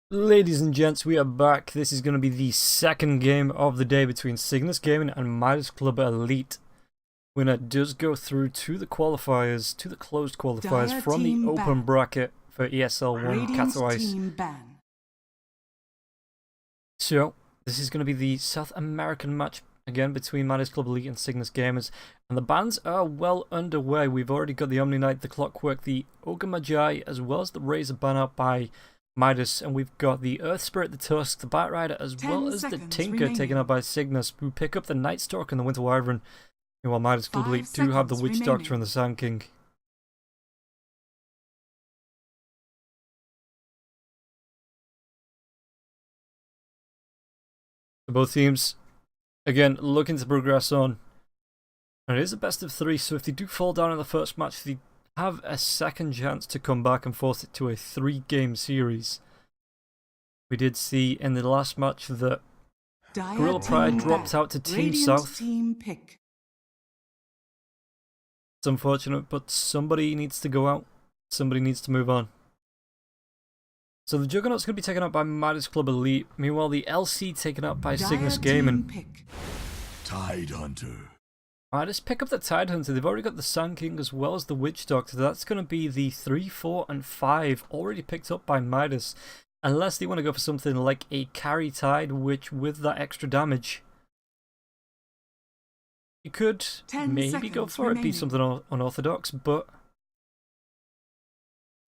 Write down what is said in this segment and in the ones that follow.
Ladies and gents, we are back. This is going to be the second game of the day between Cygnus Gaming and Midas Club Elite. Winner does go through to the qualifiers, to the closed qualifiers from the open bracket for ESL 1 Katowice. So, this is going to be the South American match again between Midas Club Elite and Cygnus Gamers. And the bans are well underway. We've already got the Omni Knight, the Clockwork, the Ogre Magi, as well as the Razor ban out by Midas, and we've got the Earth Spirit, the Tusk, the Bat Rider, as well as the Tinker taken out by Cygnus, who pick up the Night Stalker and the Winter Wyvern. Meanwhile, Midas Club Elite do have the Witch Doctor and the Sand King. So both teams, again, looking to progress on. And it is a best of three, so if they do fall down in the first match, they have a second chance to come back and force it to a 3-game series. We did see in the last match that Gorillaz-Pride dropped out to Team South. It's unfortunate, but somebody needs to go out. Somebody needs to move on. So the Juggernaut's going to be taken out by Midas Club Elite. Meanwhile, the LC taken out by Cygnus Gaming. Tidehunter. Midas pick up the Tidehunter. They've already got the Sand King as well as the Witch Doctor. That's going to be the 3, 4, and 5 already picked up by Midas. Unless they want to go for something like a carry Tide, which with that extra damage, you could maybe go for it, be something unorthodox, but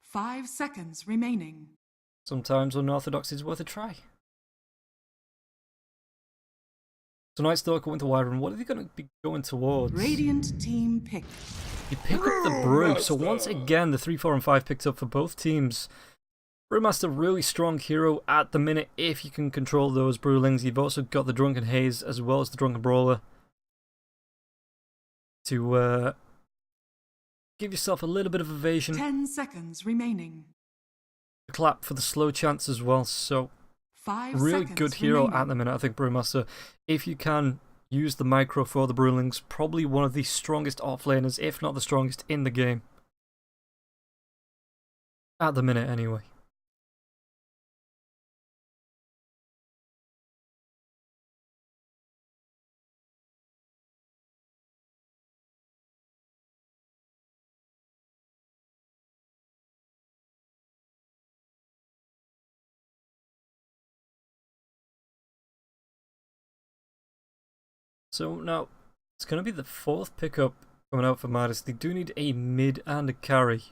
5 seconds remaining. Sometimes unorthodox is worth a try. So Night Stalker, Winter Wyvern, what are they going to be going towards? Radiant team pick. You pick up the Brew, so once again the 3, 4, and 5 picked up for both teams. Brewmaster, really strong hero at the minute if you can control those Brewlings. You've also got the Drunken Haze as well as the Drunken Brawler to give yourself a little bit of evasion. 10 seconds remaining. A clap for the slow chance as well, so 5 really seconds good hero remaining. at the minute, I think, Brewmaster. If you can use the micro for the Brewlings, probably one of the strongest offlaners, if not the strongest in the game. At the minute, anyway. So now, it's going to be the 4th pickup coming out for Midas. They do need a mid and a carry.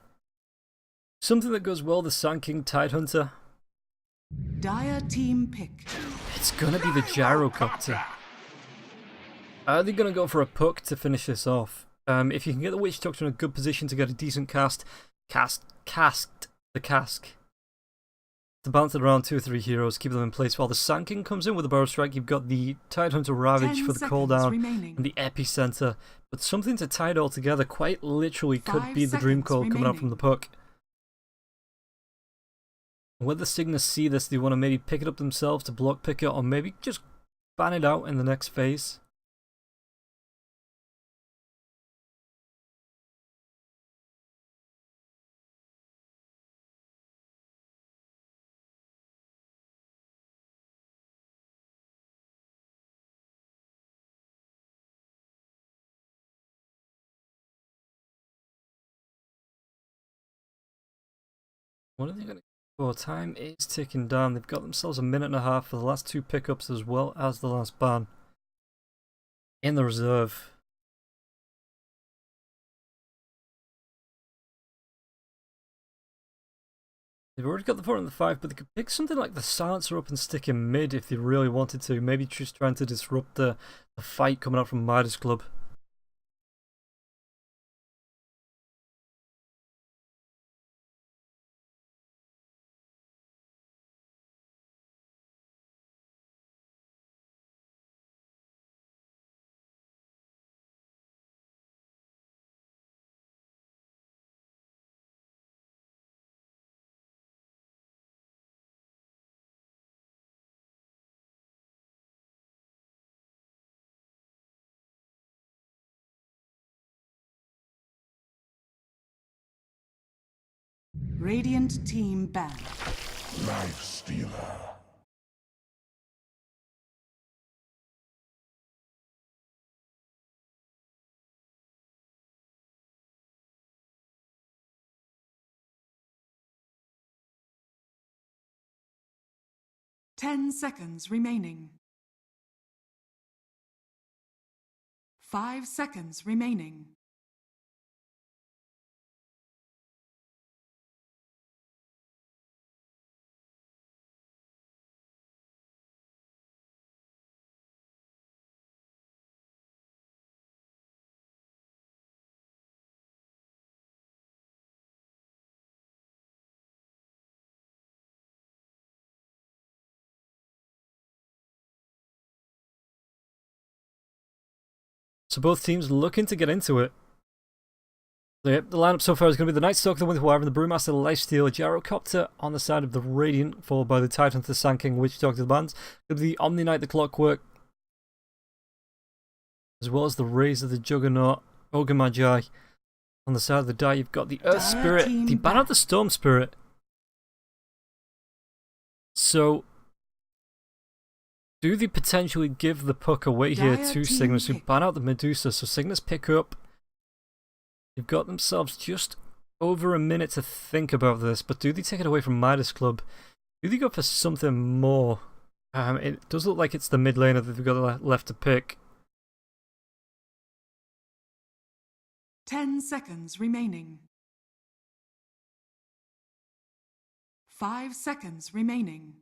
Something that goes well, the Sand King Tidehunter. Dire team pick. It's going to be the Gyrocopter. Are they going to go for a puck to finish this off? If you can get the Witch Doctor in a good position to get a decent cast the cask. To bounce it around 2 or 3 heroes, keep them in place while the Sand King comes in with a Burrow Strike. You've got the Tidehunter Ravage for the cooldown and the Epicenter. But something to tie it all together quite literally could be the Dream Coil coming out from the puck. Whether Cygnus see this, they want to maybe pick it up themselves to block pick it, or maybe just ban it out in the next phase. What are they going to go for? Time is ticking down. They've got themselves a minute and a half for the last 2 pickups as well as the last ban in the reserve. They've already got the 4 and the 5, but they could pick something like the Silencer up and stick him mid if they really wanted to. Maybe just trying to disrupt the fight coming out from Midas Club. Radiant team ban. Life stealer. Ten seconds remaining. 5 seconds remaining. So both teams looking to get into it. So yep, the lineup so far is going to be the Night Stalker, the Windwire, and the Brewmaster, the Lifestealer, Gyrocopter on the side of the Radiant, followed by the Titan, the Sand King, Witch Doctor, the Bands. Going to be the Omni Knight, the Clockwork, as well as the Razor, the Juggernaut, Ogre Magi. On the side of the die, you've got the Earth Spirit, the ban out the Storm Spirit. So, do they potentially give the puck away here to Cygnus, who ban out the Medusa? So Cygnus pick up. They've got themselves just over a minute to think about this, but do they take it away from Midas Club? Do they go for something more? It does look like it's the mid laner that they've got left to pick. 10 seconds remaining. 5 seconds remaining.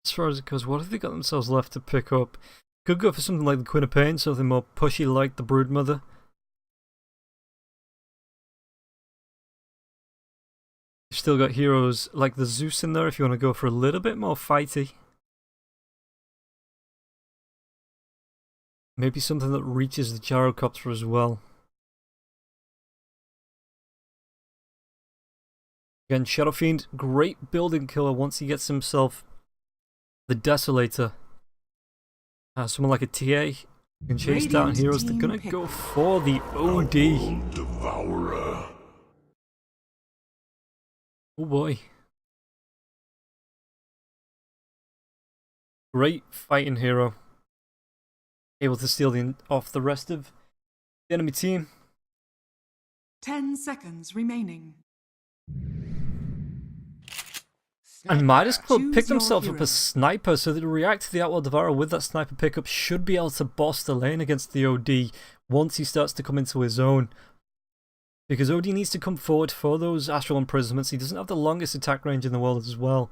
As far as it goes, what have they got themselves left to pick up? Could go for something like the Queen of Pain, something more pushy like the Broodmother. You've still got heroes like the Zeus in there if you want to go for a little bit more fighty. Maybe something that reaches the Gyrocopter as well. Again, Shadow Fiend, great building killer once he gets himself the Desolator. Someone like a TA can chase down heroes. They're gonna go for the OD. Devourer. Oh boy. Great fighting hero. Able to steal off the rest of the enemy team. 10 seconds remaining. And Midas Club picked himself up a sniper, so they react to the Outlaw Devourer with that sniper pickup. Should be able to boss the lane against the OD once he starts to come into his own. Because OD needs to come forward for those Astral Imprisonments. He doesn't have the longest attack range in the world as well.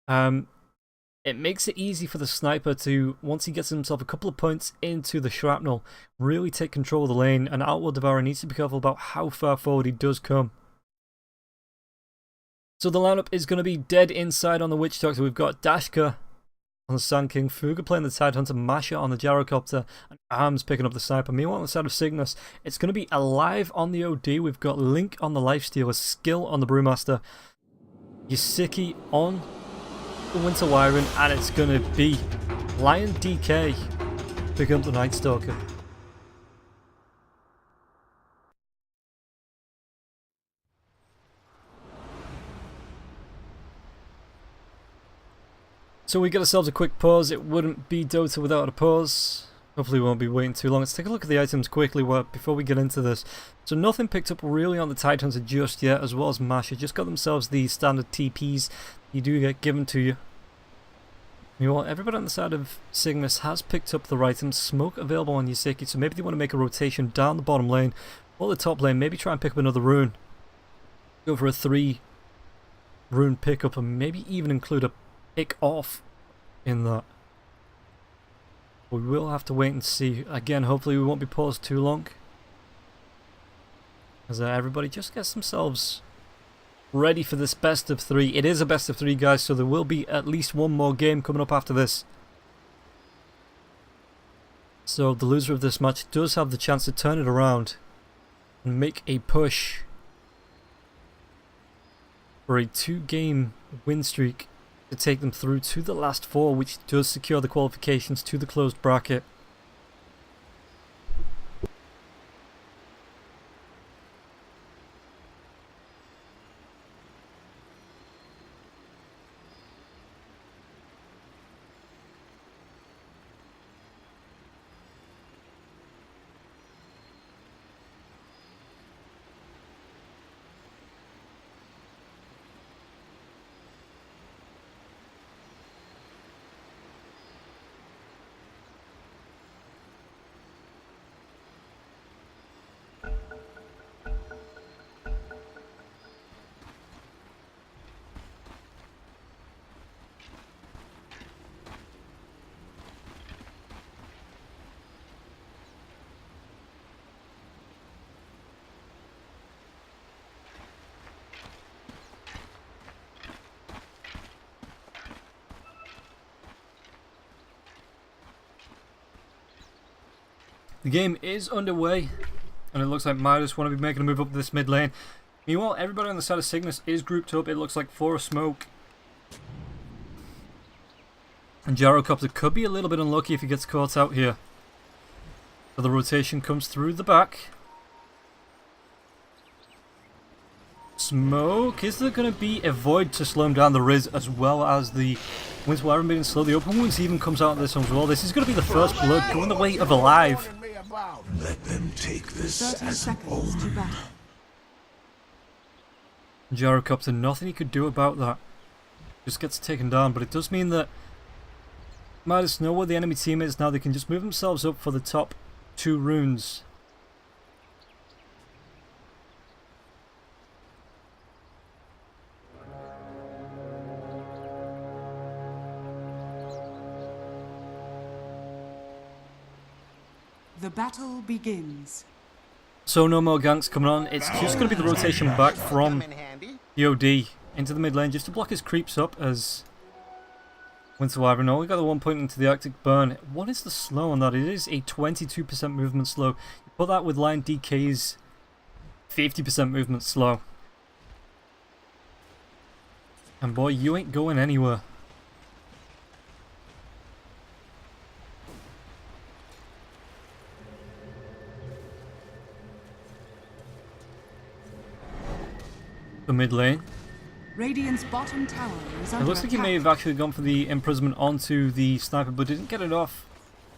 It makes it easy for the sniper to, once he gets himself a couple of points into the shrapnel, really take control of the lane. And Outlaw Devourer needs to be careful about how far forward he does come. So the lineup is going to be dead inside on the Witch Doctor. We've got Dashka on the Sand King, Fuga playing the Tidehunter, Masha on the Gyrocopter, and Arms picking up the Sniper. Meanwhile, on the side of Cygnus, it's going to be Alive on the OD. We've got Link on the Lifestealer, Skill on the Brewmaster, Yasiki on the Winter Wyvern, and it's going to be Lion DK picking up the Night Stalker. So we get ourselves a quick pause. It wouldn't be Dota without a pause. Hopefully we won't be waiting too long. Let's take a look at the items quickly before we get into this. So nothing picked up really on the Tidehunter just yet, as well as Masha. Just got themselves the standard TPs you do get given to you. Meanwhile, everybody on the side of Cygnus has picked up their items. Smoke available on Yaseki, so maybe they want to make a rotation down the bottom lane or the top lane. Maybe try and pick up another rune. Go for a 3 rune pickup and maybe even include a pick off in that. We will have to wait and see. Again, hopefully we won't be paused too long, as everybody just gets themselves ready for this best of 3. It is a best of 3, guys, so there will be at least one more game coming up after this. So the loser of this match does have the chance to turn it around and make a push for a 2-game win streak to take them through to the last 4, which does secure the qualifications to the closed bracket. The game is underway, and it looks like Midas want to be making a move up this mid lane. Meanwhile, everybody on the side of Cygnus is grouped up. It looks like for a smoke. And Gyrocopter could be a little bit unlucky if he gets caught out here. So the rotation comes through the back. Smoke. Is there going to be a void to slow him down? There is, as well as the Winter Wyvern being slow. The open wounds even comes out of this one as well. This is going to be the first blood going the way of Alive. Let them take this 30 as an seconds to omen. battle. Gyrocopter, nothing he could do about that. Just gets taken down, but it does mean that Midas know where the enemy team is now. They can just move themselves up for the top 2 runes. The battle begins. So no more ganks coming on. It's just going to be the rotation back from the OD into the mid lane just to block his creeps up as Winter Wyvern. Oh, we got the 1 point into the Arctic Burn. What is the slow on that? It is a 22% movement slow. You put that with Lion DK's 50% movement slow. And boy, you ain't going anywhere. The mid lane. Radiant's bottom tower is It under looks like he attack. may have actually gone for the imprisonment onto the sniper, but didn't get it off.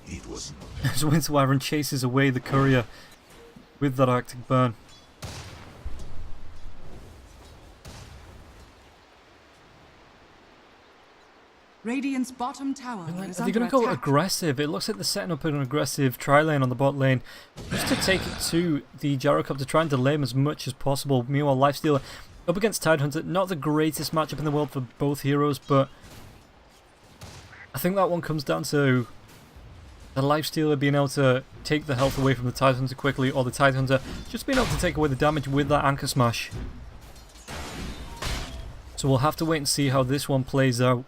It was As Winter Wyvern chases away the courier with that Arctic Burn. Radiant's bottom tower is They're under going to go attack. aggressive. It looks like they're setting up an aggressive tri-lane on the bot lane just to take it to the Gyrocopter to try and delay him as much as possible. Meanwhile, Lifestealer up against Tidehunter. Not the greatest matchup in the world for both heroes, but I think that one comes down to the Lifestealer being able to take the health away from the Tidehunter quickly, or the Tidehunter just being able to take away the damage with that Anchor Smash. So we'll have to wait and see how this one plays out.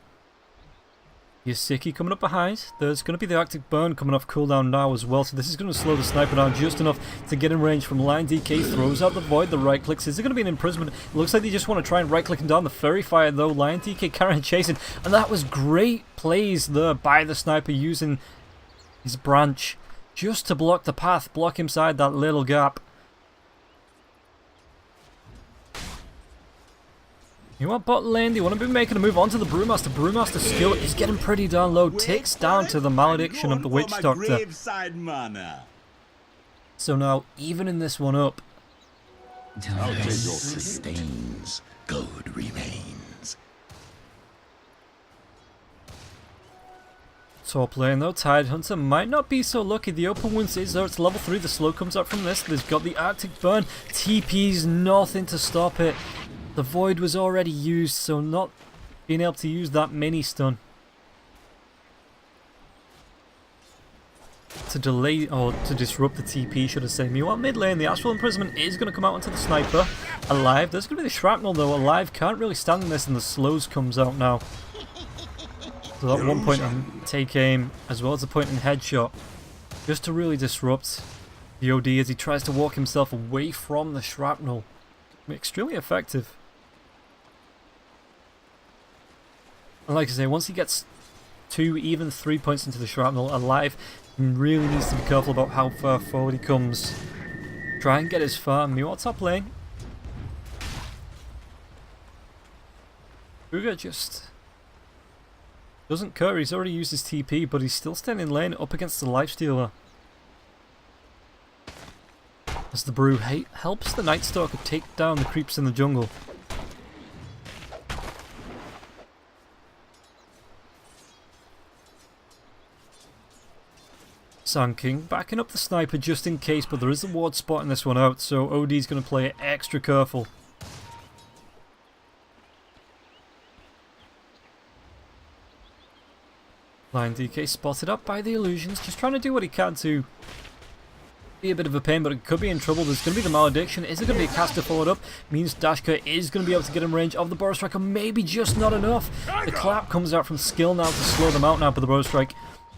Yasiki coming up behind. There's going to be the Arctic Burn coming off cooldown now as well, so this is going to slow the sniper down just enough to get in range from Lion DK. Throws out the void, the right clicks. Is there going to be an imprisonment? It looks like they just want to try and right click him down. The Fairy Fire though, Lion DK carrying chasing, and that was great plays there by the sniper using his branch just to block the path, block inside that little gap. You want bot lane, they want to be making a move onto the Brewmaster. Brewmaster skill is getting pretty darn low, ticks down to the malediction of the Witch Doctor. So now, even in this one up, sustains, good remains. top lane though, Tidehunter might not be so lucky. The open wounds is there, it's level 3, the slow comes up from this. There's got the Arctic Burn, TP's nothing to stop it. The void was already used, so not being able to use that mini stun to delay or to disrupt the TP, should I say. Meanwhile, mid lane, the Astral Imprisonment is going to come out onto the sniper. Alive, there's going to be the Shrapnel though. Alive can't really stand in this, and the slows comes out now. So that 1 point in take aim, as well as a point in headshot, just to really disrupt the OD as he tries to walk himself away from the Shrapnel. Extremely effective. And like I say, once he gets 2, even 3 points into the Shrapnel, Alive really needs to be careful about how far forward he comes. Try and get his farm. Meanwhile, top lane, Uga just doesn't care. He's already used his TP, but he's still staying in lane up against the Lifestealer. As the Brew helps the Night Stalker take down the creeps in the jungle. Sand King backing up the sniper just in case, but there is a ward spotting this one out, so OD's going to play it extra careful. Lion DK spotted up by the illusions, just trying to do what he can to be a bit of a pain, but it could be in trouble. There's going to be the malediction. Is it going to be a caster followed up? Means Dashka is going to be able to get in range of the Burrow Striker. Maybe just not enough. The clap comes out from skill now to slow them out now, but the Burrow Strike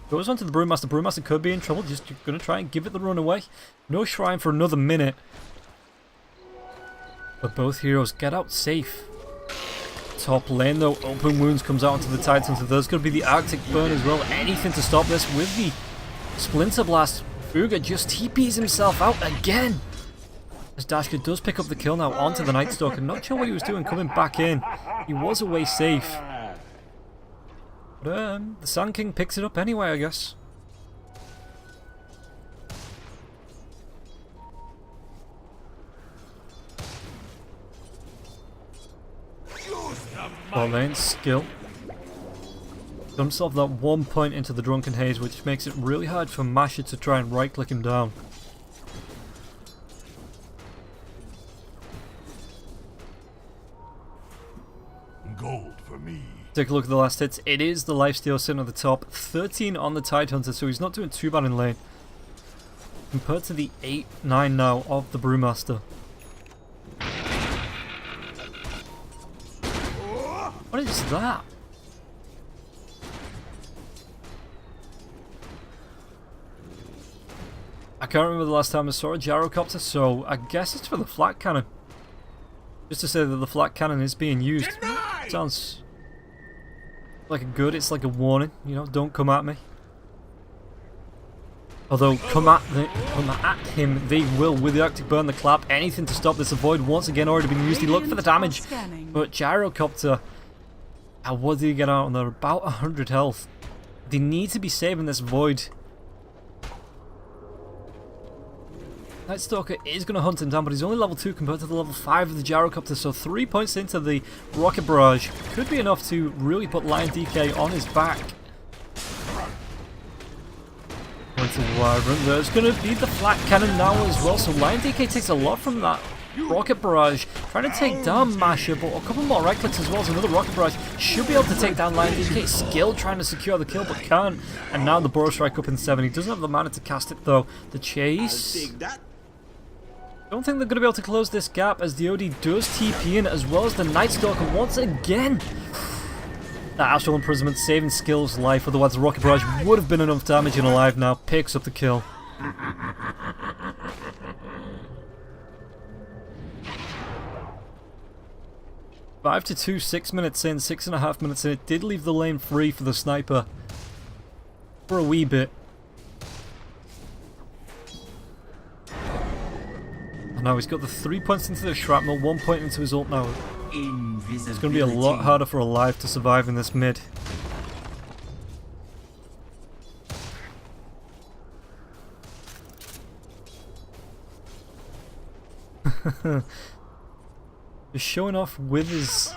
Goes on to the Brewmaster. Brewmaster could be in trouble. Just going to try and give it the run away. No shrine for another minute. But both heroes get out safe. Top lane though, open wounds comes out onto the Titan. So there's going to be the Arctic Burn as well. Anything to stop this with the Splinter Blast. Fuga just TPs himself out again. As Dashka does pick up the kill now onto the Night Stalker. Not sure what he was doing coming back in. He was away safe. But the Sand King picks it up anyway, I guess. Bot lane, skill. Got himself that 1 point into the Drunken Haze, which makes it really hard for Masher to try and right click him down. Gold for me. Take a look at the last hits. It is the lifesteal sitting at the top. 13 on the Tidehunter, so he's not doing too bad in lane. Compared to the 8-9 now of the Brewmaster. What is that? I can't remember the last time I saw a gyrocopter, so I guess it's for the flat cannon. Just to say that the flat cannon is being used. Sounds like a good, it's like a warning, you know, don't come at me. Although, come at him, they will with the Arctic Burn, the clap, anything to stop this. Avoid once again already been used. He looked for the damage, but gyrocopter, what did he get out on there? About 100 health. They need to be saving this Void. Night Stalker is going to hunt him down, but he's only level 2 compared to the level 5 of the gyrocopter, so 3 points into the Rocket Barrage could be enough to really put Lion DK on his back. Going to Wyvern, there's going to be the flat cannon now as well, so Lion DK takes a lot from that Rocket Barrage, trying to take down Masher, but a couple more right clicks as well, so another Rocket Barrage should be able to take down Lion DK. Skill trying to secure the kill, but can't, and now the Burrow Strike up in 7. He doesn't have the mana to cast it though. The chase, don't think they're going to be able to close this gap as the OD does TP in, as well as the Night Stalker once again. That Astral Imprisonment saving Skill's life, otherwise the Rocket Barrage would have been enough damage, and Alive now picks up the kill. Five to 2, 6 minutes in, 6.5 minutes in. It did leave the lane free for the sniper for a wee bit. And now he's got the 3 points into the shrapnel, 1 point into his ult now. It's going to be a lot harder for Alive to survive in this mid. Just showing off with his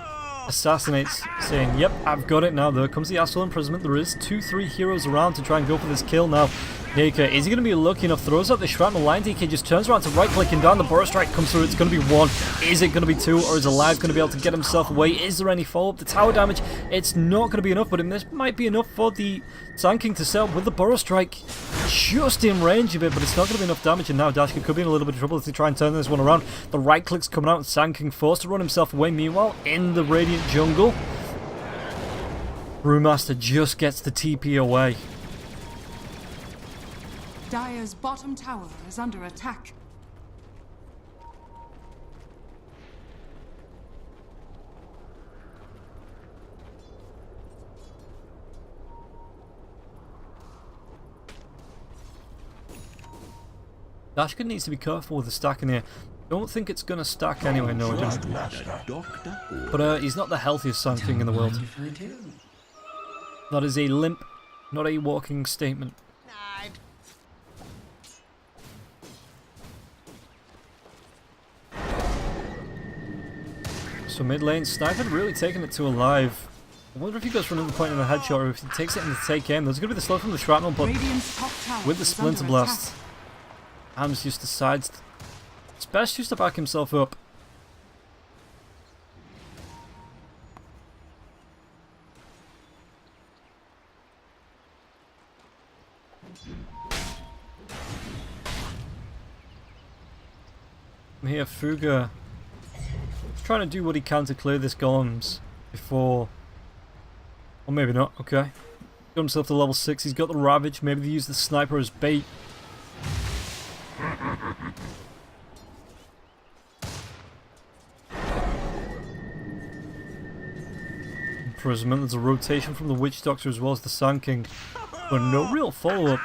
Assassinates, saying, yep, I've got it now. There comes the Astral Imprisonment. There is 2-3 heroes around to try and go for this kill now. Naker, is he going to be lucky enough? Throws out the shrapnel. Lion DK just turns around to right click and down. The Burrow Strike comes through. It's going to be 1. Is it going to be 2? Or is Alive going to be able to get himself away? Is there any follow-up? The tower damage, it's not going to be enough, but this might be enough for the Sand King to sell with the Burrow Strike just in range of it, but it's not going to be enough damage, and now Dashka could be in a little bit of trouble as they try and turn this one around. The right click's coming out and Sand King forced to run himself away. Meanwhile, in the Radiant jungle, Brewmaster just gets the TP away. Dire's bottom tower is under attack. Dashka needs to be careful with the stack in here. Don't think it's going to stack anyway, no I don't. But he's not the healthiest Sand King in the world. That is a limp, not a walking statement. So mid lane, Sniper really taking it to Alive. I wonder if he goes for another point in the headshot or if he takes it in the take aim. There's going to be the slow from the shrapnel, but with the Splinter Blast, Hams just decides it's best just to back himself up. Here, Fuga trying to do what he can to clear this golems before, or maybe not. Okay, Got himself to level 6. He's got the Ravage. Maybe they use the Sniper as bait. Imprisonment. There's a rotation from the Witch Doctor as well as the Sand King. But no real follow-up.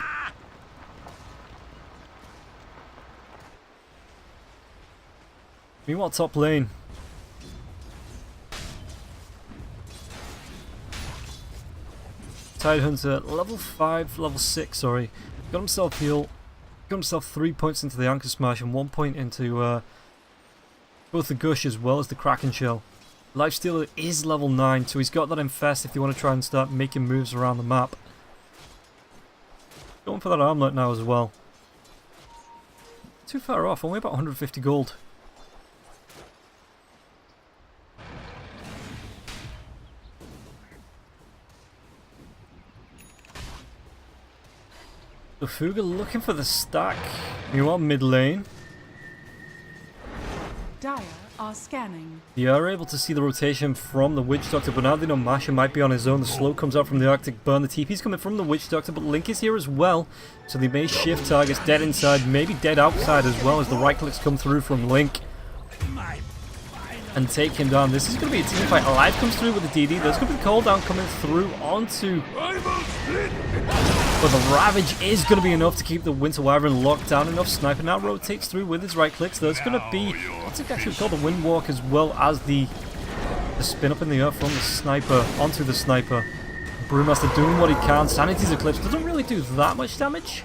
Meanwhile, top lane. Tidehunter, level 5, level 6, sorry. Got himself heal. Got himself 3 points into the Anchor Smash and 1 point into both the Gush as well as the Kraken Shell. Lifestealer is level 9, so he's got that Infest if you want to try and start making moves around the map. Going for that Armlet now as well. Too far off, only about 150 gold. So Fuga looking for the stack. Meanwhile, mid lane. Dire are scanning. They are able to see the rotation from the Witch Doctor, but now they know Masha might be on his own. The slow comes out from the Arctic Burn. The TP's coming from the Witch Doctor, but Link is here as well. So they may shift targets dead inside, maybe dead outside as well as the right clicks come through from Link. And take him down. This is going to be a team fight. Alive comes through with the DD. There's going to be Cold Down coming through onto... But the Ravage is going to be enough to keep the Winter Wyvern locked down enough. Sniper now rotates through with his right clicks. There's going to be, what's it actually called, the Windwalk as well as the spin up in the air from the Sniper onto the Sniper. Brewmaster doing what he can. Sanity's Eclipse doesn't really do that much damage.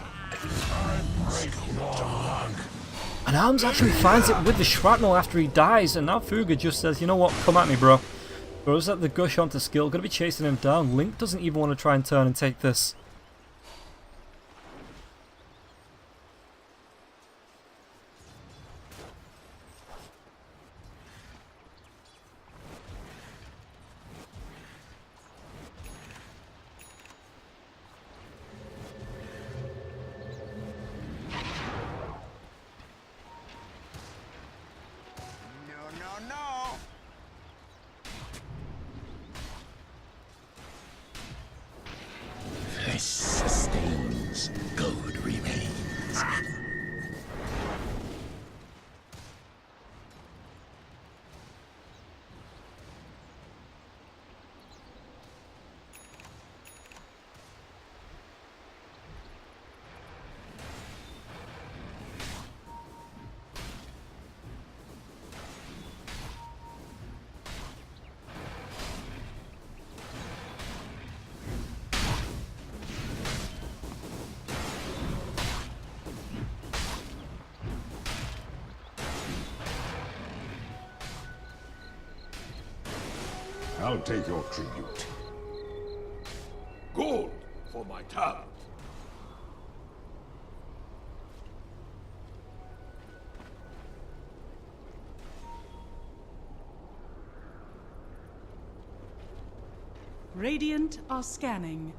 And Arms actually finds it with the Shrapnel after he dies. And now Fuga just says, you know what, come at me, bro. Throws out the Gush onto skill. Going to be chasing him down. Link doesn't even want to try and turn and take this. Flesh sustains, gold remains. I'll take your tribute. Gold for my talent. Radiant are scanning.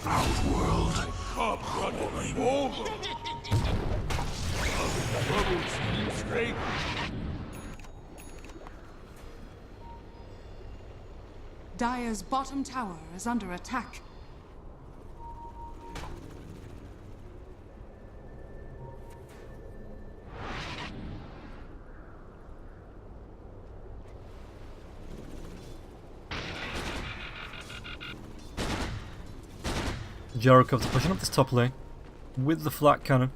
Outworld. Come running over. Straight. Dire's bottom tower is under attack. Jericho's pushing up this top lane with the flat cannon.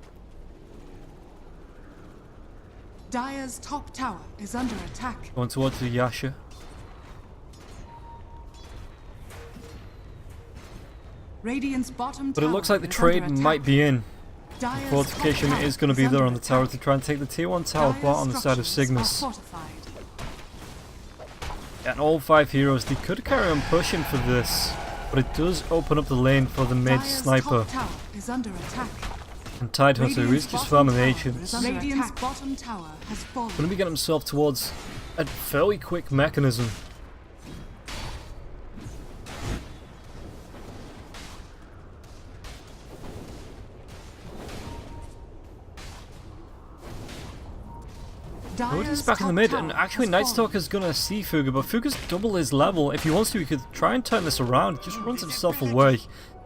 Dire's top tower is under attack. Going towards the Yasha. Radiant's bottom But tower it looks like the is trade under might attack. be in. Dire's Fortification top tower is going to be there under on the tower attack. to try and take the tier 1 tower Dire's bot on the side of structures are Cygnus. fortified. And all 5 heroes, they could carry on pushing for this, but it does open up the lane for the mid Dire's Sniper. top tower is under attack. And Tidehunter, who is just farming the Ancients. Radiant's bottom tower has fallen. Going to be getting himself towards a fairly quick mechanism. Odin's back in the mid, and actually Night Stalker's gonna see Fuga, but Fuga's double his level. If he wants to, he could try and turn this around. He just runs himself away.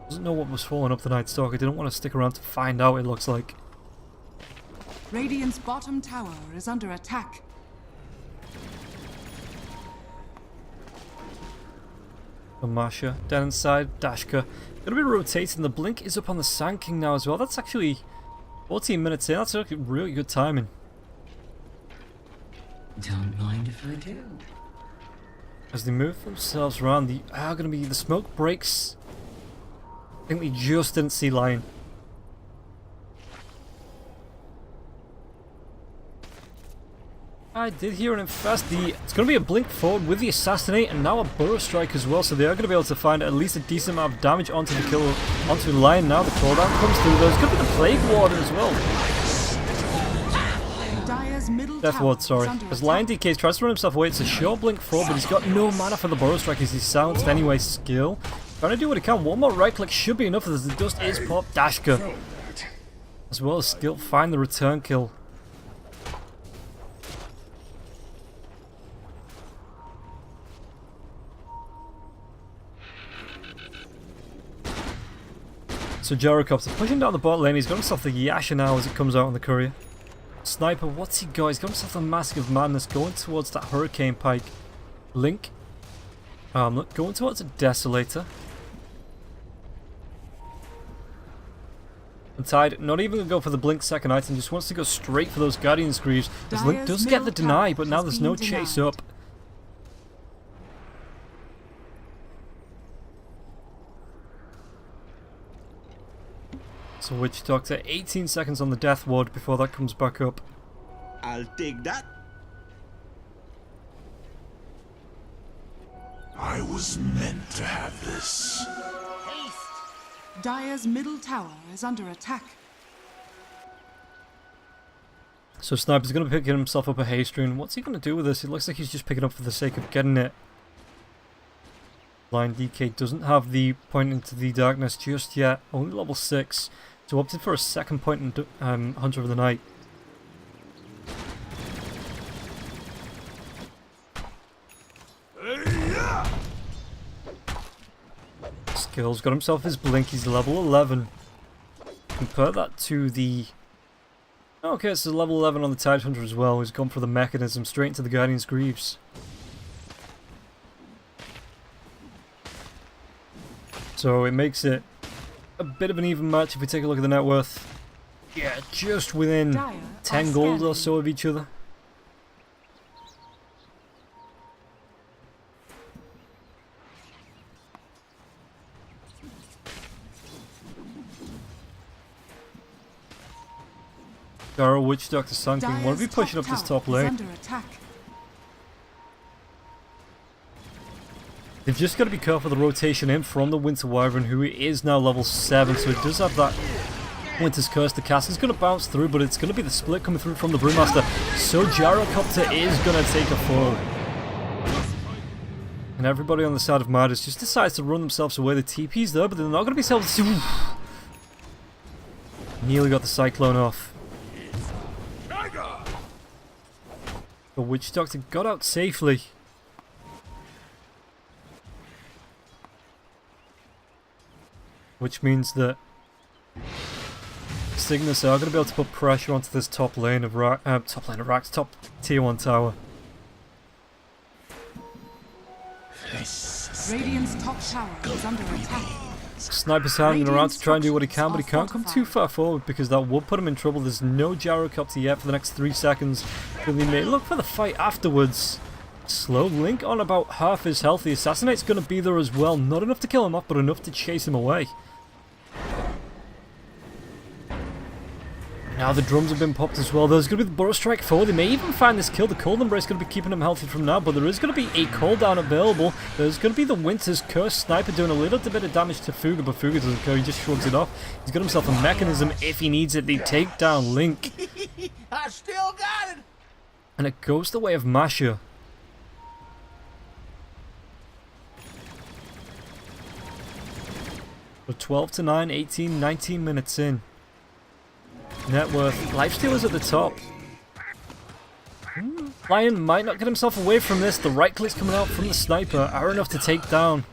Doesn't know what was falling up the Night Stalker. Didn't want to stick around to find out, it looks like. Radiant's bottom tower is under attack. Masha down inside, Dashka. Gonna be rotating. The blink is up on the Sand King now as well. That's actually 14 minutes in. That's actually really good timing. Don't mind if I do. As they move themselves around, the gonna be the smoke breaks. I think we just didn't see Lion. I did hear an infest. It's going to be a blink forward with the assassinate and now a burrow strike as well, so they are going to be able to find at least a decent amount of damage onto the kill, onto the Lion. Now the cooldown comes through. There's going to be the Plague Ward as well. Death Ward, sorry. As Lion DKs tries to run himself away, it's a short blink forward, but he's got no mana for the burrow strike as he's silenced anyway. Skill. Trying to do what he can. One more right click should be enough as the dust is popped. Dashka. As well as skill, find the return kill. So Gyrocopter pushing down the bot lane. He's got himself the Yasha now as it comes out on the courier. Sniper, what's he got? He's got himself the Mask of Madness going towards that Hurricane Pike. Link. Look, going towards a Desolator. And Tide, not even going to go for the Blink second item, just wants to go straight for those Guardian's Greaves. As Link does get the deny, but now there's no chase up. So Witch Doctor, 18 seconds on the Death Ward before that comes back up. I'll take that. I was meant to have this. Dire's middle tower is under attack. So Sniper's going to pick himself up a haste rune. What's he going to do with this? It looks like he's just picking up for the sake of getting it. Blind DK doesn't have the point into the darkness just yet. Only level 6. So opted for a second point in Hunter of the Night. Skills, got himself his blink, he's level 11. Compare that to the... Okay, it's a level 11 on the Tide Hunter as well. He's gone for the mechanism straight into the Guardian's Greaves. So it makes it a bit of an even match if we take a look at the net worth. Yeah, just within 10 gold or so of each other. Darrow, Witch Doctor, Sun King, want to be pushing up this top lane. They've just got to be careful of the rotation in from the Winter Wyvern, who is now level 7, so it does have that Winter's Curse. The cast is going to bounce through, but it's going to be the split coming through from the Brewmaster. So Gyrocopter is going to take a fall. And everybody on the side of Midas just decides to run themselves away. The TP's there, but they're not going to be able to... Nearly got the Cyclone off. The Witch Doctor got out safely. Which means that Cygnus are going to be able to put pressure onto this top lane of Rax, top tier 1 tower. Radiant's top tower is under attack. Sniper's hanging around to try and do what he can, but he can't come too far forward because that would put him in trouble. There's no Gyrocopter yet for the next 3 seconds. But they may look for the fight afterwards. Slow Link on about half his health. The Assassinate's going to be there as well. Not enough to kill him off, but enough to chase him away. Now the drums have been popped as well. There's going to be the Burrow Strike forward. They may even find this kill. The Cold Embrace is going to be keeping him healthy from now, but there is going to be a cooldown available. There's going to be the Winter's Curse. Sniper doing a little bit of damage to Fuga, but Fuga doesn't care. He just shrugs it off. He's got himself a mechanism if he needs it. They take down Link. I still got it. And it goes the way of Masha. So 12 to 9, 18, 19 minutes in. Net worth. Lifesteal is at the top. Lion might not get himself away from this. The right clicks coming out from the sniper are enough to take down,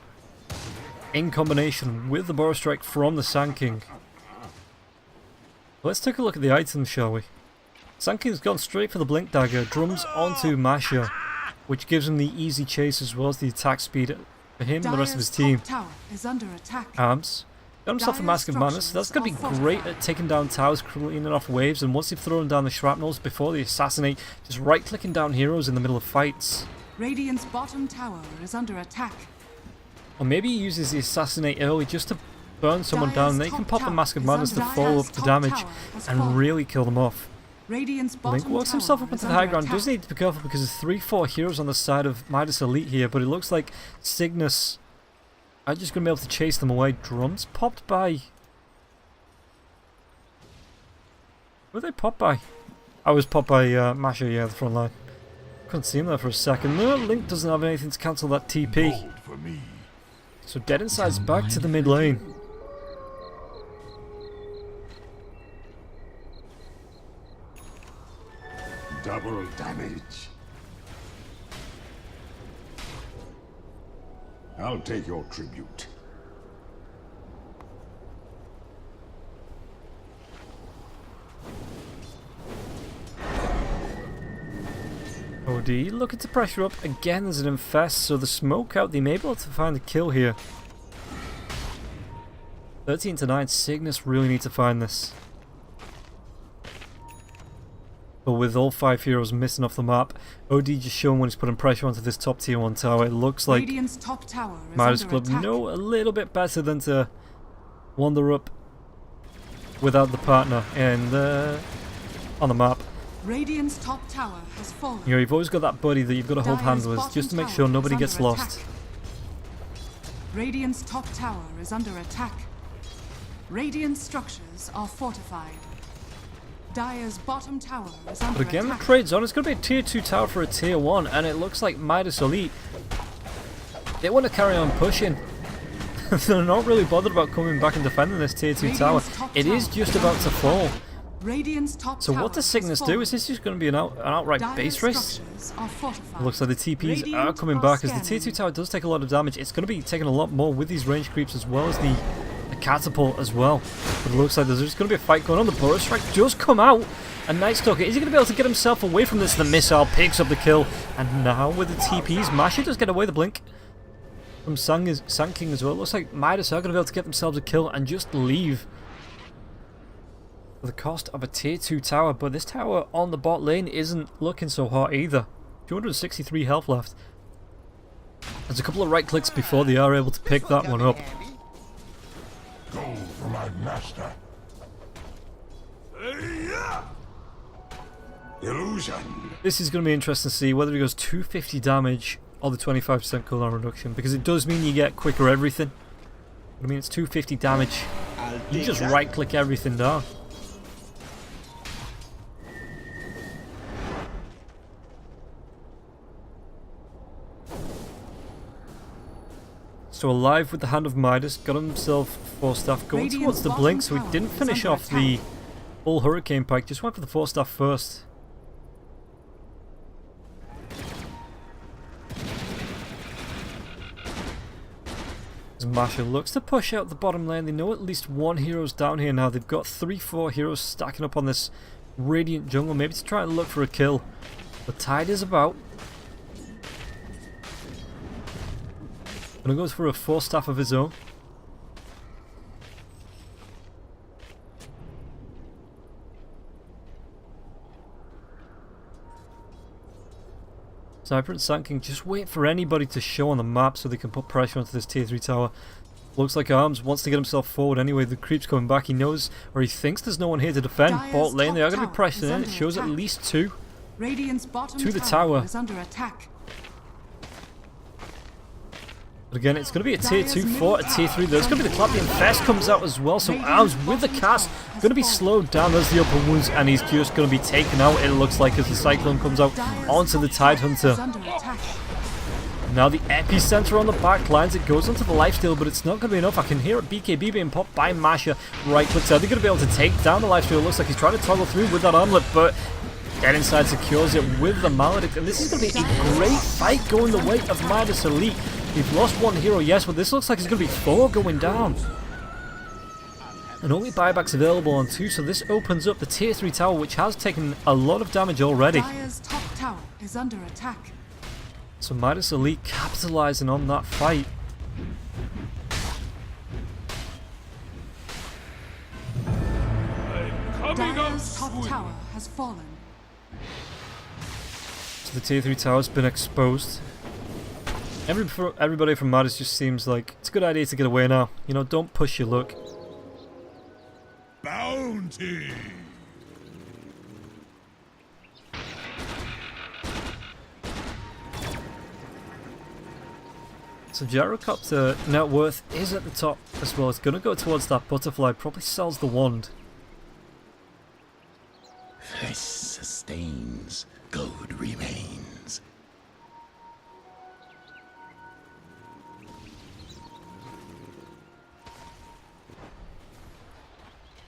in combination with the Burrow Strike from the Sand King. Let's take a look at the items, shall we? Sand King's gone straight for the Blink Dagger, drums onto Masha, which gives him the easy chase as well as the attack speed for him and the rest of his team. Arms. Got himself a Mask of Madness, so that's going to be great at taking down towers, cleaning off waves, and once they've thrown down the shrapnels before they assassinate, just right-clicking down heroes in the middle of fights. Radiant's bottom tower is under attack. Or maybe he uses the Assassinate early just to burn someone down, and then he can pop the Mask of Madness to follow up the damage and really kill them off. Link works himself up into the high ground, does need to be careful because there's 3-4 heroes on the side of Midas Elite here, but it looks like Cygnus are just going to be able to chase them away. Drums popped by... Were they popped by? I was popped by Masha, yeah, the front line. Couldn't see him there for a second. No, Link doesn't have anything to cancel that TP. So Dead Inside's back to the mid lane. Double damage. I'll take your tribute. OD looking to pressure up again as an infest, so the smoke out, they may be able to find the kill here. 13-9, Cygnus really need to find this. But with all 5 heroes missing off the map, OD just showing when he's putting pressure onto this top tier 1 tower. It looks like Midas Club know a little bit better than to wander up without the partner and on the map. Radiant's top tower has fallen. You know, you've always got that buddy that you've got to hold hands with just to make sure nobody gets lost. Radiant's top tower is under attack. Radiant structures are fortified. Dire's bottom tower is under But again, attack. the trade's on. It's going to be a tier 2 tower for a tier 1, and it looks like Midas Elite, they want to carry on pushing. They're not really bothered about coming back and defending this tier 2 tower. It is just about to fall. Radiant's top So tower what does Cygnus do? Is this just going to be an outright base race? It looks like the TPs are coming back as the tier 2 tower does take a lot of damage. It's going to be taking a lot more with these range creeps as well as the catapult as well. But it looks like there's just going to be a fight going on. The Burrow Strike does come out. And Night Stalker, is he going to be able to get himself away from this? The missile picks up the kill. And now with the TPs, Masha does get away the blink from Sand King as well. It looks like Midas are going to be able to get themselves a kill and just leave for the cost of a tier 2 tower. But this tower on the bot lane isn't looking so hot either. 263 health left. There's a couple of right clicks before they are able to pick that one up. Go for my master. Illusion. This is going to be interesting to see whether he goes 250 damage or the 25% cooldown reduction, because it does mean you get quicker everything. I mean, it's 250 damage. You just right click everything down. So alive with the Hand of Midas, got himself 4 staff going towards the blink, so he didn't finish off the full Hurricane Pike, just went for the 4 staff first. As Masha looks to push out the bottom lane, they know at least 1 hero's down here now. They've got 3-4 heroes stacking up on this Radiant jungle, maybe to try and look for a kill. The tide is about. Gonna go for a 4 staff of his own. Sniper and Sand King just wait for anybody to show on the map so they can put pressure onto this tier 3 tower. Looks like Arms wants to get himself forward anyway. The creep's coming back. He knows, or he thinks there's no one here to defend. Bot lane, they are going to be pressing in. It shows at least 2 to the tower. But again, it's going to be a tier 2 for a tier 3. There's going to be the Clap. The Infest comes out as well. So Arms with the cast going to be slowed down. There's the open wounds, and he's just going to be taken out, it looks like, as the Cyclone comes out onto the Tidehunter. Now the epicenter on the back lines. It goes onto the lifesteal, but it's not going to be enough. I can hear it. BKB being popped by Masha. Right clicks. Are they going to be able to take down the lifesteal? It looks like he's trying to toggle through with that armlet, but Dead Inside secures it with the Maledict, and this is going to be a great fight going the way of Midas Elite. We've lost one hero, yes, but this looks like it's going to be 4 going down. And only buybacks available on 2, so this opens up the tier 3 tower, which has taken a lot of damage already. Dire's top tower is under attack. So Midas Elite capitalizing on that fight. Dire's top tower has fallen. So the tier 3 tower's been exposed. Everybody from Midas just seems like it's a good idea to get away now. You know, don't push your luck. Bounty! So Gyrocopter net worth is at the top as well. It's going to go towards that butterfly. Probably sells the wand. This sustains, gold remains.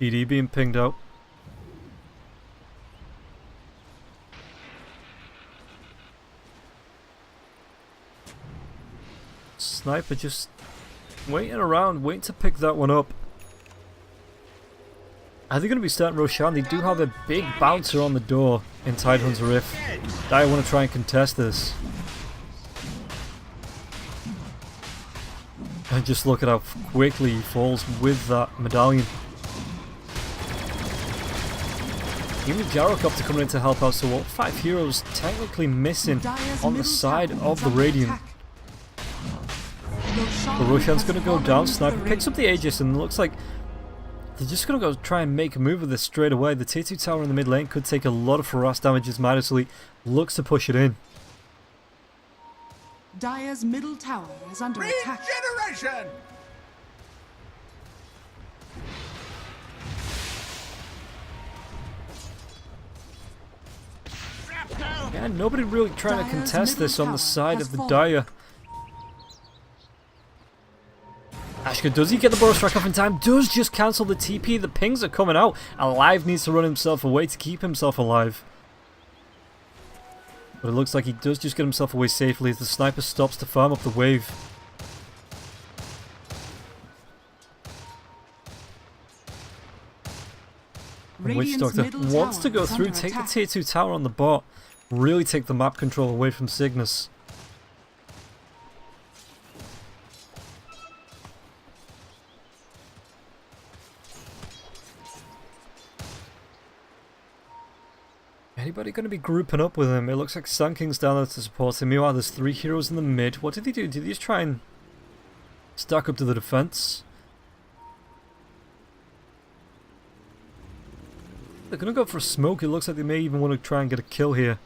PD being pinged out. Sniper just waiting around, waiting to pick that one up. Are they going to be starting Roshan? They do have a big bouncer on the door in Tidehunter's Rift. I want to try and contest this. And just look at how quickly he falls with that medallion. Even Gyrocopter coming in to help out, so what? 5 heroes technically missing on the side of the Radiant. The Roshan's going to go down. Sniper picks up the Aegis, and it looks like they're just going to go try and make a move with this straight away. The tier 2 tower in the mid lane could take a lot of harass damage as Midas Elite looks to push it in. Dire's middle tower is under attack. Regeneration! Yeah, nobody really trying to Dire's contest this middle on the tower side has of the fallen. Dire. Ashka, does he get the Burrow Strike off in time? Does just cancel the TP. The pings are coming out. Alive needs to run himself away to keep himself alive. But it looks like he does just get himself away safely as the Sniper stops to farm up the wave. And Witch Radiant's Doctor middle wants to tower go is through, under take the attack. tier 2 tower on the bot. Really take the map control away from Cygnus. Anybody going to be grouping up with him? It looks like Sun King's down there to support him. Meanwhile, there's 3 heroes in the mid. What did they do? Did they just try and stack up to the defense? They're going to go for a smoke. It looks like they may even want to try and get a kill here.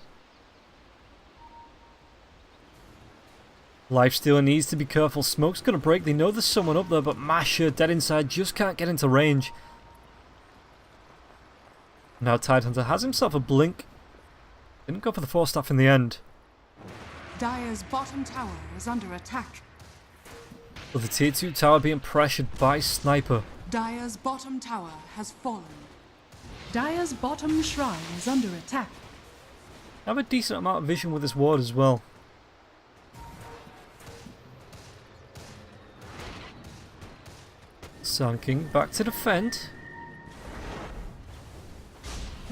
Lifestealer needs to be careful. Smoke's going to break. They know there's someone up there, but Masher, dead inside, just can't get into range. Now Tidehunter has himself a blink. Didn't go for the 4-staff in the end. Dire's bottom tower is under attack. But the tier 2 tower being pressured by Sniper. Dire's bottom tower has fallen. Dire's bottom shrine is under attack. Have a decent amount of vision with this ward as well. Sun King back to defend.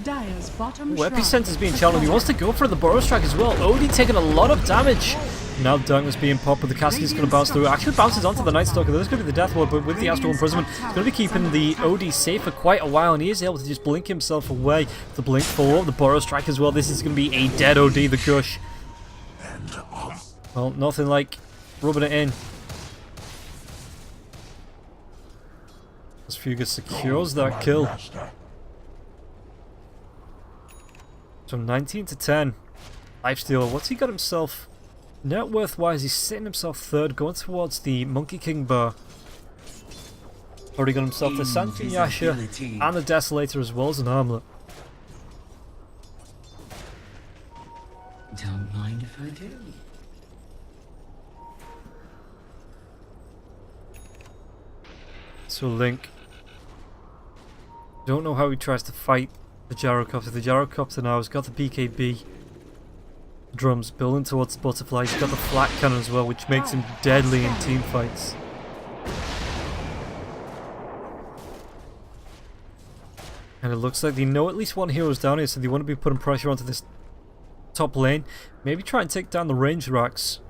Dire's bottom Ooh, Epicenter's being challenged. He wants to go for the Burrow Strike as well. Odie taking a lot of damage. Now Darkness being popped, but the Casket's going to bounce through. Actually bounces onto the Night Stalker. There's going to be the Death Ward, but with the Astral Imprisonment, it's going to be keeping the Odie safe for quite a while, and he is able to just blink himself away. The blink follow, the Burrow Strike as well. This is going to be a dead OD, the Gush. Well, nothing like rubbing it in. As Fugus secures that kill. Master. So 19 to 10. Lifestealer, what's he got himself? Net worth wise, he's sitting himself third, going towards the Monkey King bar. Already got himself the Santin Yasha and the Desolator as well as an armlet. Don't mind if I do. So Link. Don't know how he tries to fight The gyrocopter now has got the BKB drums building towards the butterfly. He's got the flat cannon as well, which makes him deadly in team fights. And it looks like they know at least one hero's down here, so they want to be putting pressure onto this top lane. Maybe try and take down the range racks.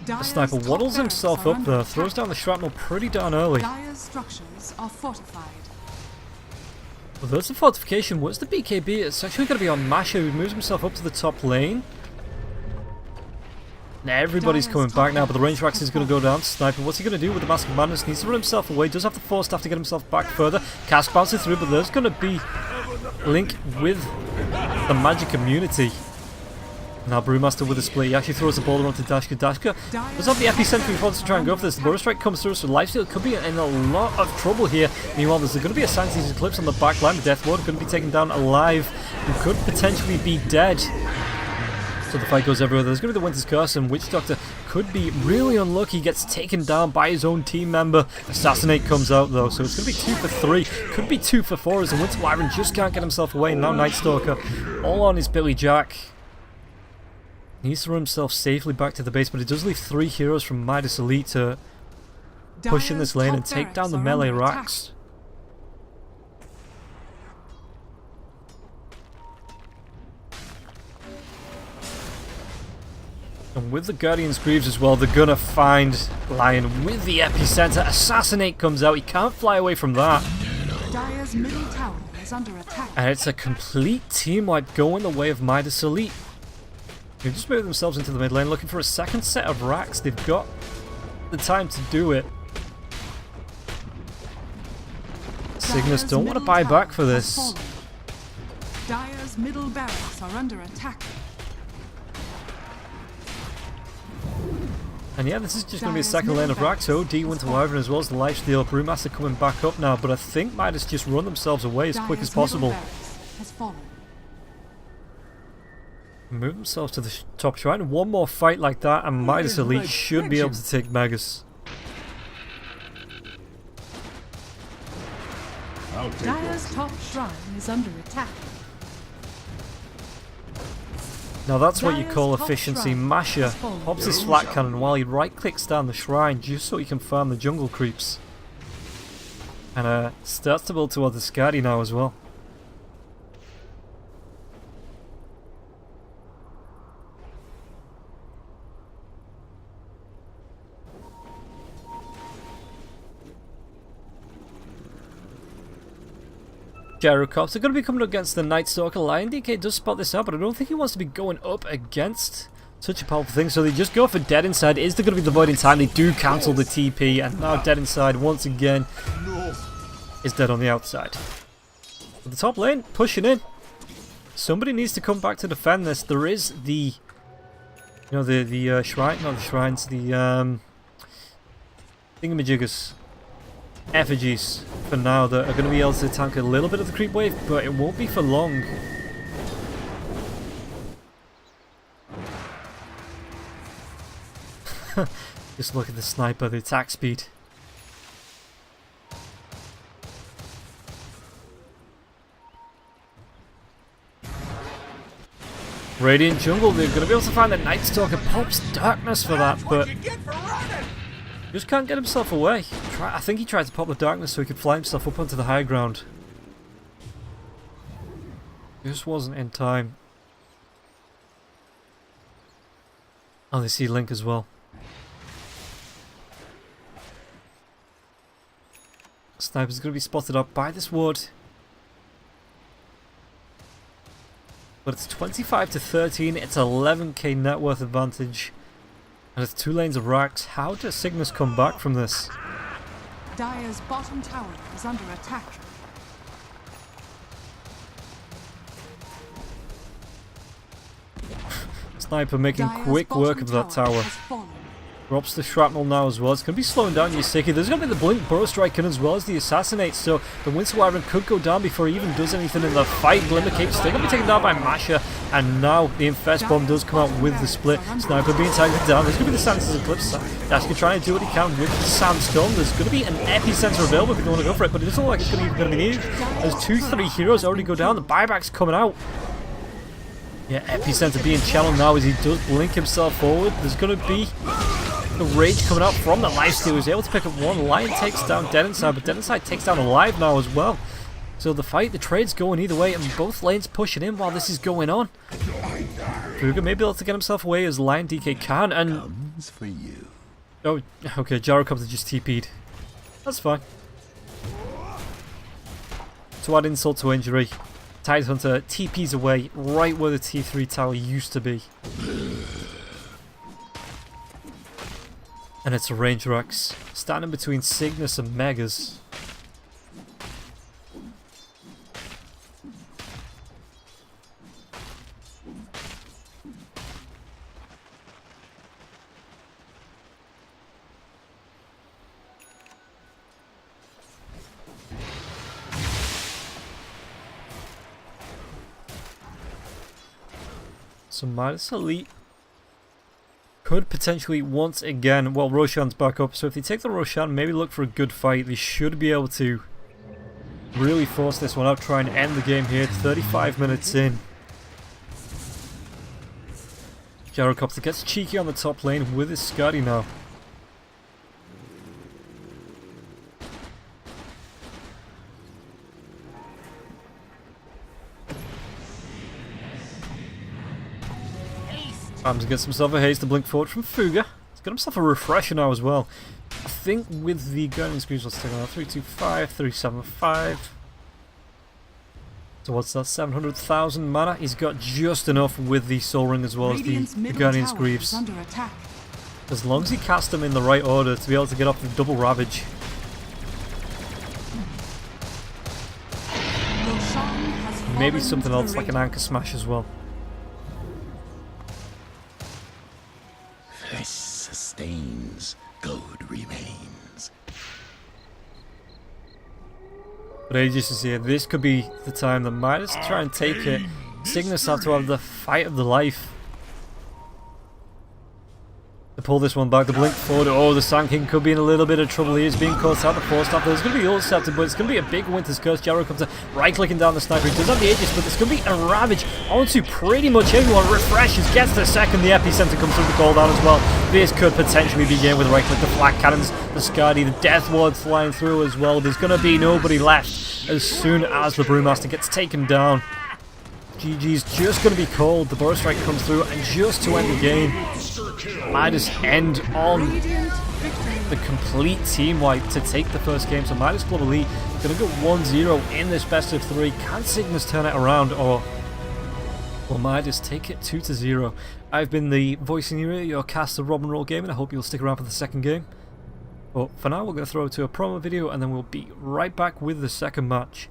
The sniper waddles himself up there, throws down the shrapnel pretty darn early. Dire's structures are fortified. Well, there's the fortification. Where's the BKB? It's actually going to be on Masha, who moves himself up to the top lane. Now everybody's coming back now, but the range racks is going to go down. Sniper, what's he going to do with the Mask of Madness? Needs to run himself away. Does have the Force Staff to get himself back further. Cask bounces through, but there's going to be Link with the magic immunity. Now Brewmaster with a split. He actually throws the boulder onto Dashka. Dashka does have the epicenter before to try and go for this. The Burrow Strike comes through, so Lifesteal could be in a lot of trouble here. Meanwhile, there's going to be a Sciences Eclipse on the back line. The Death Ward going to be taken down alive and could potentially be dead. So the fight goes everywhere. There's going to be the Winter's Curse, and Witch Doctor could be really unlucky. Gets taken down by his own team member. Assassinate comes out though, so it's going to be 2 for 3. Could be 2 for 4 as the Winter Wyvern just can't get himself away. And now Night Stalker all on his Billy Jack. He needs to run himself safely back to the base, but it does leave 3 heroes from Midas Elite to push in this lane and take down the melee racks. And with the Guardian's Greaves as well, they're gonna find Lion with the epicenter. Assassinate comes out. He can't fly away from that. Dire's middle tower is under attack. And it's a complete team wipe going the way of Midas Elite. They've just moved themselves into the mid lane looking for a second set of racks. They've got the time to do it. Cygnus don't want to buy back for this. Dire's middle barracks are under attack. And yeah, this is just going to be a second lane of racks. OD Winter Wyvern as well as the Lifesteal. Brewmaster coming back up now, but I think Midas just run themselves away as quick as possible. Move themselves to the top shrine. One more fight like that and Midas Elite should be able to take Megas. Dire's top shrine is under attack. Now that's what you call efficiency. Masha pops his flat cannon while he right clicks down the shrine just so he can farm the jungle creeps. And starts to build towards the Skadi now as well. Gyrocops are going to be coming against the Night Stalker. Lion DK does spot this out, but I don't think he wants to be going up against such a powerful thing, so they just go for Dead Inside. Is there going to be the Void in time? They do cancel the TP, and now Dead Inside once again is dead on the outside. But the top lane, pushing in. Somebody needs to come back to defend this. There is the, the shrine, not the shrines, the thingamajiggers. Effigies for now that are going to be able to tank a little bit of the creep wave, but it won't be for long. Just look at the sniper, the attack speed. Radiant Jungle, they're going to be able to find the Night Stalker. Pops Darkness for that, but just can't get himself away. I think he tried to pop the Darkness so he could fly himself up onto the high ground. Just wasn't in time. Oh, they see Link as well. Sniper's going to be spotted up by this ward. But it's 25 to 13. It's 11k net worth advantage. And it's 2 lanes of racks. How does Cygnus come back from this? Dire's bottom tower is under attack. Sniper making quick work of that tower. Drops the shrapnel now as well. It's going to be slowing down Yasiki. There's going to be the blink burrow strike in as well as the assassinate. So the Winter Wyvern could go down before he even does anything in the fight. Glimmer Cape still going to be taken down by Masha. And now the Infest Bomb does come out with the split. Sniper being targeted down. There's going to be the Sandstorm Eclipse. Dash can try and do what he can with the Sandstorm. There's going to be an Epicenter available if you want to go for it. But it doesn't look like it's going to be needed. There's 2-3 heroes already go down. The buyback's coming out. Yeah, Epicenter being channeled now as he does blink himself forward. There's going to be the rage coming out from the lifesteal. He's able to pick up one. Lion takes down Dead Inside, but Dead Inside takes down Alive now as well. So the fight, the trade's going either way, and both lanes pushing in while this is going on. Fuga may be able to get himself away as Lion DK can, and... Comes for you. Oh, okay, Gyrocopter just TP'd. That's fine. To add insult to injury, Tidehunter TP's away right where the T3 tower used to be. And it's a Ranger Axe, standing between Cygnus and Megas. So Midas Elite could potentially once again, well, Roshan's back up, so if they take the Roshan, maybe look for a good fight. They should be able to really force this one out, try and end the game here. 35 minutes in. Gyrocopter gets cheeky on the top lane with his Skadi now. Gets himself a haste to blink forward from Fuga. He's got himself a refresher now as well. I think with the Guardian Screws, let's take on 325, 375. So what's that? 700,000 mana. He's got just enough with the Soul Ring as well as the Guardian's Greaves. As long as he casts them in the right order to be able to get off the double Ravage. Maybe something else like an Anchor Smash as well. Flesh sustains, gold remains. But Aegis is here. This could be the time that Midas try and take it. Cygnus have to have the fight of the life. To pull this one back, the blink forward. Oh, the Sand King could be in a little bit of trouble. He is being caught out the force staff. There's going to be intercepted, but it's going to be a big Winter's Curse. Gyro comes right clicking down the sniper. He does have the Aegis, but there's going to be a Ravage onto pretty much everyone. Refreshes, gets the second. The Epicenter comes through the call down as well. This could potentially be game with right click. The Flak Cannons, the Skadi, the Death Ward flying through as well. There's going to be nobody left as soon as the Brewmaster gets taken down. GG's just going to be called. The Burrow Strike comes through, and just to end the game, Midas end on the complete team wipe to take the first game. So Midas Club Elite going to go 1-0 in this best of 3. Can Cygnus turn it around, or will Midas take it 2-0? I've been the voice in your ear, your cast of Rob and Roll Gaming. I hope you'll stick around for the second game. But for now, we're going to throw to a promo video, and then we'll be right back with the second match.